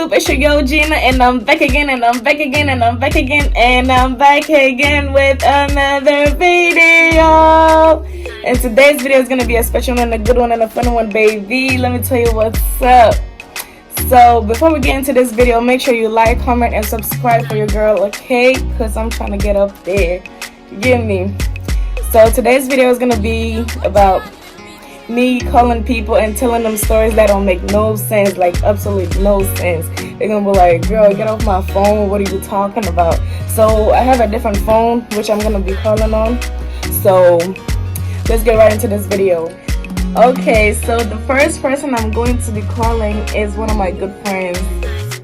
YouTube? It's your girl Gina, and I'm back again, and I'm back again, and I'm back again, and I'm back again with another video. And today's video is gonna be a special one, a good one, and a fun one, baby. Let me tell you what's up. So before we get into this video, make sure you like, comment, and subscribe for your girl, okay? Cause I'm trying to get up there. You get me? So today's video is gonna be about me calling people and telling them stories that don't make no sense, like absolutely no sense. They're gonna be like, girl, get off my phone, what are you talking about? So I have a different phone which I'm gonna be calling on. So let's get right into this video. Okay, so the first person I'm going to be calling is one of my good friends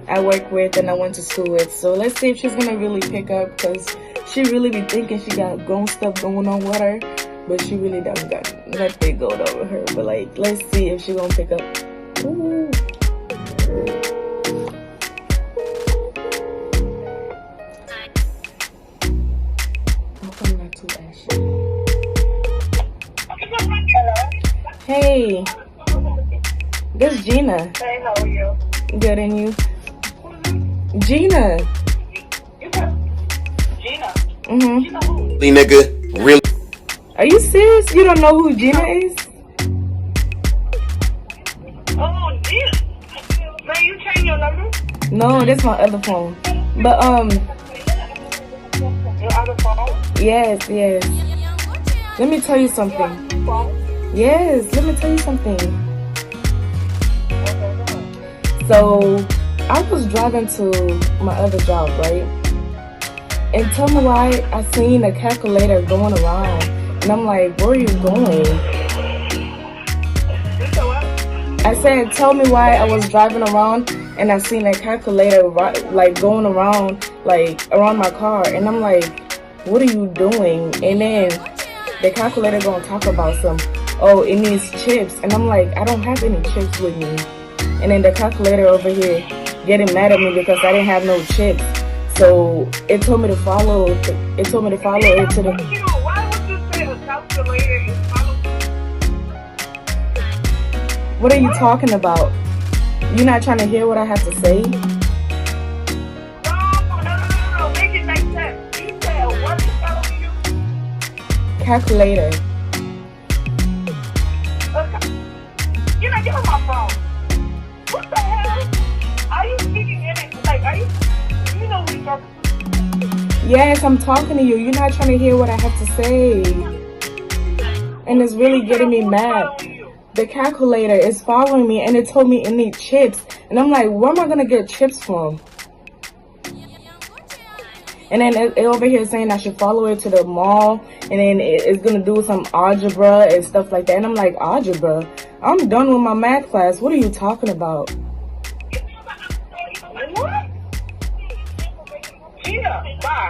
I work with and I went to school with. So let's see if she's gonna really pick up, because she really be thinking she got grown stuff going on with her, but she really don't got nothing going on with her. But like, let's see if she gonna pick up. Ooh. Hope I'm not too ashy. Hey, this is Gina. Hey, how are you? Good, and you? Gina. Gina? Mm-hmm. Gina who? Nigga, really? Are you serious? You don't know who Gina is? Oh, Gina. Man, you changed your number? No, that's my other phone. But Your other phone? yes. Let me tell you something. Phone? Yes, let me tell you something. Okay, So I was driving to my other job, right? And tell me why I seen a calculator going around. And I'm like, where are you going? You said what? I said, tell me why I was driving around and I seen a calculator like going around, like around my car. And I'm like, what are you doing? And then the calculator gonna talk about oh, it needs chips. And I'm like, I don't have any chips with me. And then the calculator over here getting mad at me because I didn't have no chips. So it told me to follow it to the... Why would you say a calculator is following? What are you talking about? You not trying to hear what I have to say? No. Make it make sense. You said what is following you? Calculator. You're not giving my phone. What the hell? Are you speaking in it? Like, are you know what you're talking to? Yes, I'm talking to you. You're not trying to hear what I have to say. And it's really getting me mad. The calculator is following me and it told me it needs chips. And I'm like, where am I going to get chips from? And then it over here saying I should follow it to the mall. And then it's going to do some algebra and stuff like that. And I'm like, algebra? I'm done with my math class. What are you talking about? What? Gina, bye.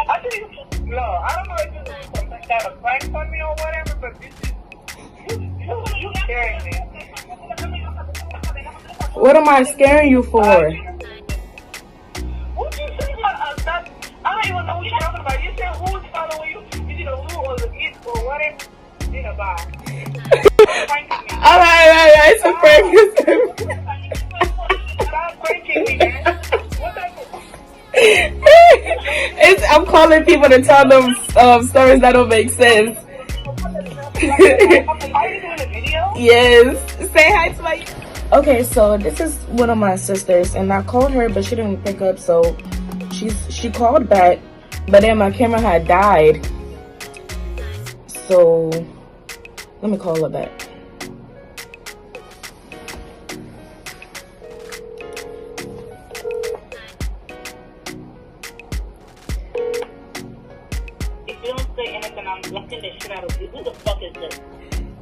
I think, no, I don't know if you're doing something like that, a prank on me or whatever, but this is, you scaring me. What am I scaring you for? What you say about that? I don't even know what you're talking about. You said who's following you? Is it a who or the it or whatever? Gina, bye. Alright, it's a prank. Stop pranking me, man. I'm calling people to tell them stories that don't make sense. Are you doing a video? Yes. Say hi to my... Okay, so this is one of my sisters, and I called her, but she didn't pick up, so she called back, but then my camera had died. So let me call her back. I'm blocking the shit out of you. Who the fuck is this?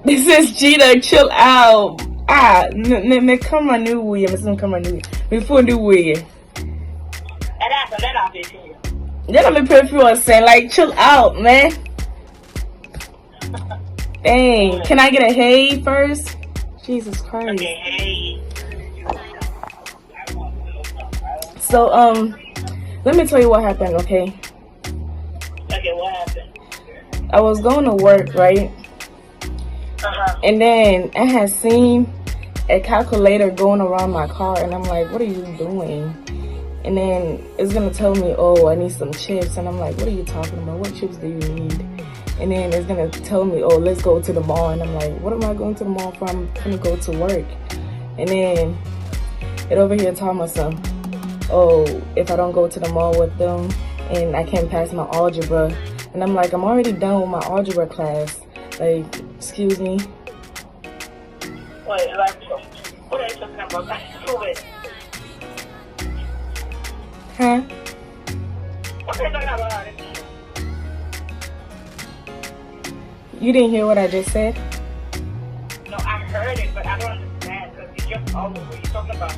This is Gina. Chill out. Me come on new way. Me come on new way. Me phone new way. That off it. Then I'm pray for you saying like chill out, man. Dang. Can I get a hey first? Jesus Christ. Okay, hey. So let me tell you what happened, okay? Okay, what happened? I was going to work, right? And then I had seen a calculator going around my car, and I'm like, what are you doing? And then it's gonna tell me, oh, I need some chips, and I'm like, what are you talking about? What chips do you need? And then it's gonna tell me, oh, let's go to the mall, and I'm like, what am I going to the mall for? I'm gonna go to work. And then it over here telling me something, oh, if I don't go to the mall with them, and I can't pass my algebra. And I'm like, I'm already done with my algebra class. Like, excuse me. Wait, like, what are you talking about? Prove it. Huh? What are you talking about? You didn't hear what I just said? No, I heard it, but I don't understand because it's just all over. You're talking about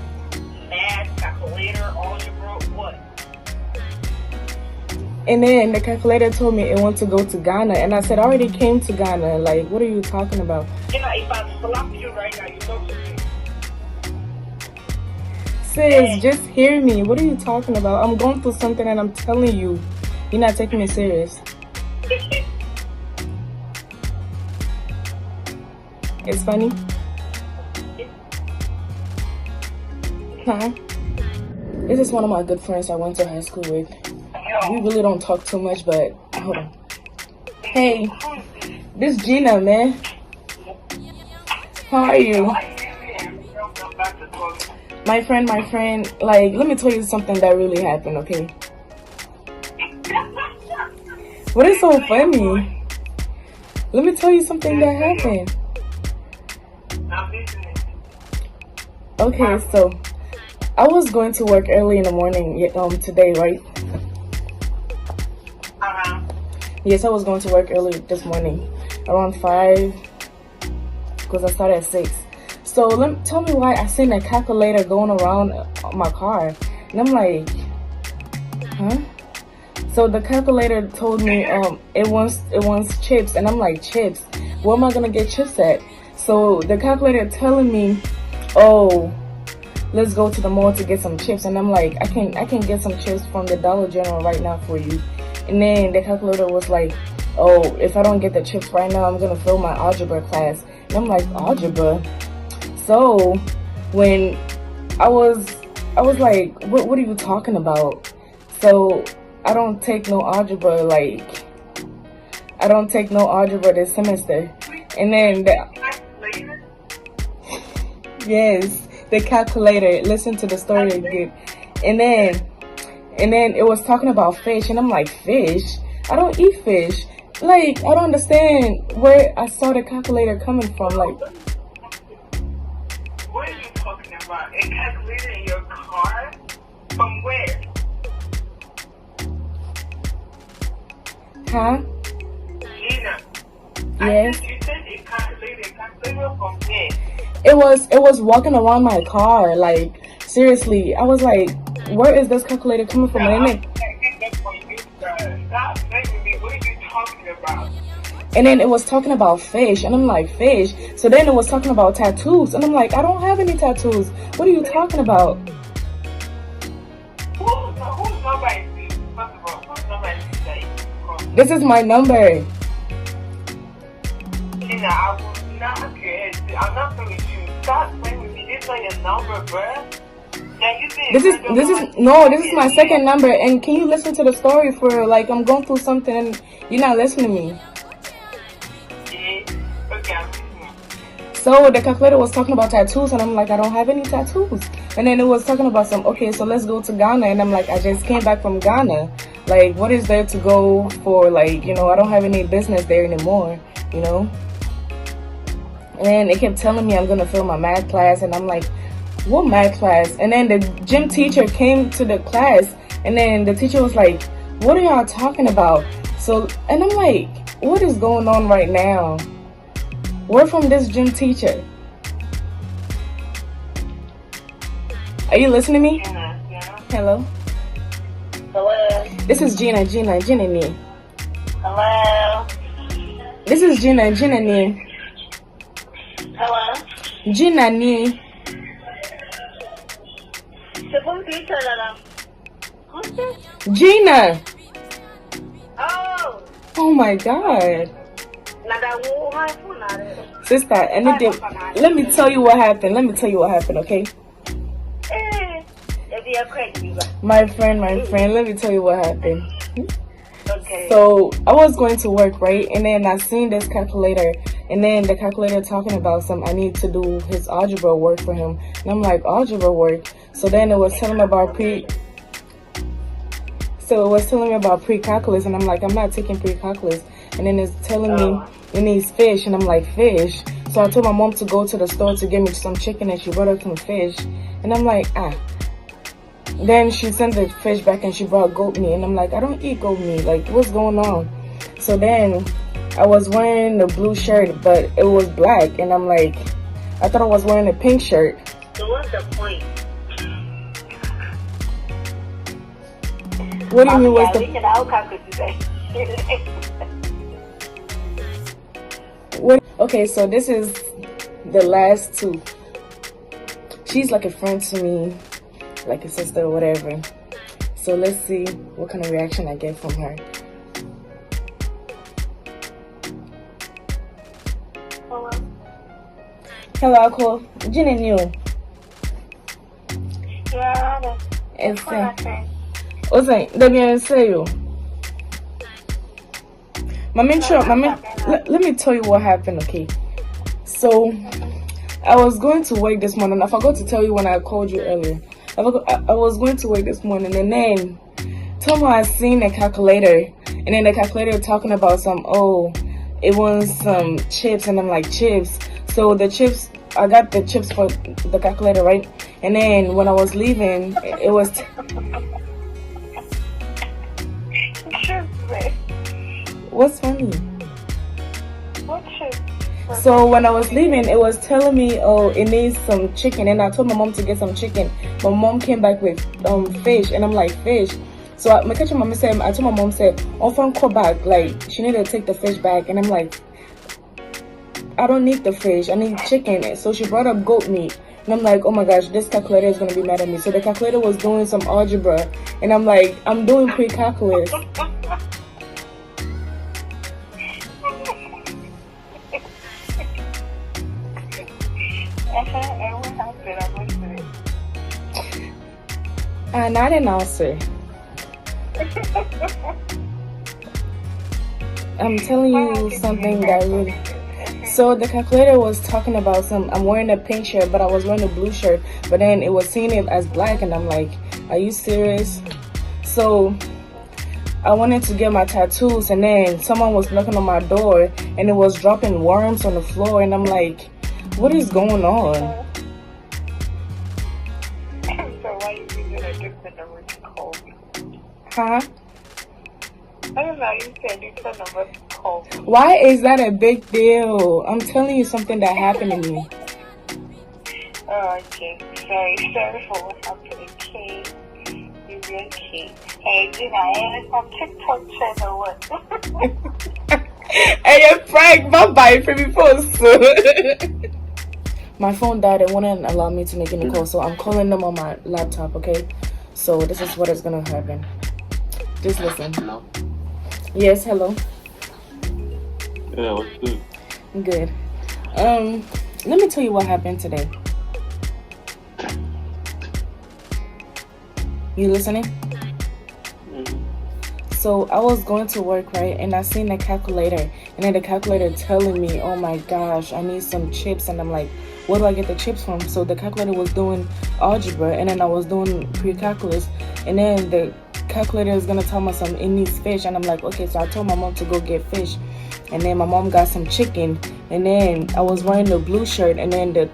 math, calculator, algebra, what? And then the calculator told me it wants to go to Ghana. And I said, I already came to Ghana. Like, what are you talking about? You know, if I slap you right now, you talk to me. Sis, just hear me. What are you talking about? I'm going through something and I'm telling you. You're not taking me serious. It's funny? Huh? This is one of my good friends I went to high school with. We really don't talk too much, but hold on. Hey, this Gina, man. How are you? My friend, like, let me tell you something that really happened, okay? What is so funny? Let me tell you something that happened. Okay, so I was going to work early in the morning today, right? Yes, I was going to work early this morning, around 5, because I started at 6. So tell me why I seen a calculator going around my car, and I'm like, huh? So the calculator told me it wants chips, and I'm like, chips? Where am I gonna get chips at? So the calculator telling me, oh, let's go to the mall to get some chips, and I'm like, I can get some chips from the Dollar General right now for you. And then the calculator was like, oh, if I don't get the chips right now, I'm gonna fail my algebra class. And I'm like, algebra? So when I was like, what are you talking about? So I don't take no algebra, like, I don't take no algebra this semester. And then yes, the calculator, listen to the story again. And then it was talking about fish, and I'm like, fish? I don't eat fish. Like, I don't understand where I saw the calculator coming from. Like, what are you talking about? A calculator in your car? From where? huh? Gina. Yes. You said a calculator from where? It was walking around my car. Like, seriously, I was like, where is this calculator coming from? And then Stop saying me. What are you talking about? And then it was talking about fish, and I'm like, fish? So then it was talking about tattoos, and I'm like, I don't have any tattoos. What are you talking about? Whose number is this? First of all, whose number is this that you call? This is my number. Gina, I will not get it. I'm not playing with you. Stop playing with me. This is not your number, bruh. This is my second number, and can you listen to the story for, like, I'm going through something and you're not listening to me. Yeah. Okay, I'm listening. So the calculator was talking about tattoos, and I'm like, I don't have any tattoos. And then it was talking about okay, so let's go to Ghana, and I'm like, I just came back from Ghana. Like, what is there to go for? Like, I don't have any business there anymore, And it kept telling me I'm gonna fail my math class, and I'm like, what math class? And then the gym teacher came to the class, and then the teacher was like, what are y'all talking about? So, and I'm like, what is going on right now? Word from this gym teacher. Are you listening to me? Yeah. Hello? Hello? This is Gina Nee. Hello? This is Gina Nee. Hello? Gina Nee. Who's this? Gina! Oh! Oh my god. Sister, anything. Let me tell you what happened. Let me tell you what happened, okay? My friend, let me tell you what happened. Okay. So I was going to work, right? And then I seen this calculator, and then the calculator talking about I need to do his algebra work for him. And I'm like, algebra work? So then it was telling me about pre-calculus, and I'm like, I'm not taking pre-calculus. And then it's telling me it needs fish, and I'm like, fish? So I told my mom to go to the store to get me some chicken, and she brought up some fish. And I'm like, Then she sent the fish back, and she brought goat meat, and I'm like, I don't eat goat meat. Like, what's going on? So then I was wearing the blue shirt, but it was black, and I'm like, I thought I was wearing a pink shirt. So what's the point? What do you mean? What's the what? Okay, so this is the last two. She's like a friend to me, like a sister or whatever. So let's see what kind of reaction I get from her. Hello, Uncle. Jin and you. Yeah. And say, let me say you. Let me tell you what happened, okay? So I was going to work this morning. I forgot to tell you when I called you earlier. I was going to work this morning, and then someone I seen a calculator, and then the calculator talking about it was some chips, and I'm like, chips. So the chips, I got the chips for the calculator, right? And then when I was leaving, it was what's funny? What chips? So when I was leaving, it was telling me, it needs some chicken, and I told my mom to get some chicken. My mom came back with fish, and I'm like, fish. So I told my mom said, "Often call back." Like, she needed to take the fish back, and I'm like, I don't need the fish, I need chicken. So she brought up goat meat, and I'm like, oh my gosh, this calculator is gonna be mad at me. So the calculator was doing some algebra, and I'm like, I'm doing pre-calculus. Not an answer. I'm telling you something that really. So the calculator was talking about I'm wearing a pink shirt, but I was wearing a blue shirt. But then it was seeing it as black, and I'm like, are you serious? So I wanted to get my tattoos, and then someone was knocking on my door, and it was dropping worms on the floor, and I'm like, what is going on? Huh? I don't know, you said you told them what to call me. Why is that a big deal? I'm telling you something that happened to me. Oh, okay. Sorry for what happened, okay? You're okay. Hey, Gina, I am TikTok channel, what? Hey, Frank, bye-bye for me post. My phone died and wouldn't allow me to make any calls, so I'm calling them on my laptop, okay? So this is what is gonna happen. Just listen. Hello? Yes, hello. Yeah, what's good? Good. Let me tell you what happened today. You listening? Mm-hmm. So I was going to work, right? And I seen the calculator, and then the calculator telling me, oh my gosh, I need some chips. And I'm like, where do I get the chips from? So the calculator was doing algebra, and then I was doing pre-calculus, and then the calculator is gonna tell me it needs fish, and I'm like, okay. So I told my mom to go get fish, and then my mom got some chicken, and then I was wearing the blue shirt, and then the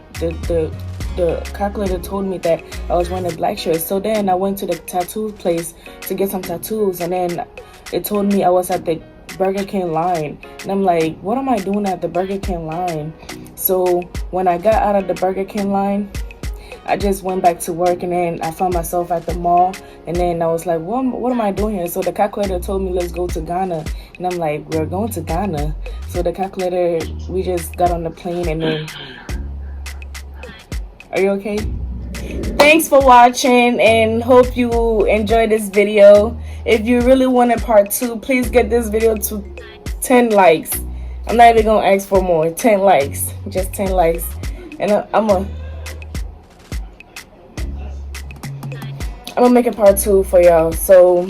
calculator told me that I was wearing a black shirt. So then I went to the tattoo place to get some tattoos, and then it told me I was at the Burger King line, and I'm like, what am I doing at the Burger King line? So when I got out of the Burger King line, I just went back to work, and then I found myself at the mall, and then I was like, what am I doing here? So the calculator told me, let's go to Ghana, and I'm like, we're going to Ghana. So the calculator, we just got on the plane, and then, are you okay? Thanks for watching, and hope you enjoyed this video. If you really wanted part 2, please get this video to 10 likes. I'm not even gonna ask for more. 10 likes, just 10 likes, and I'm gonna make a part 2 for y'all. So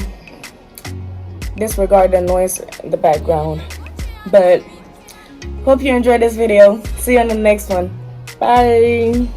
disregard the noise in the background. But hope you enjoyed this video. See you on the next one. Bye.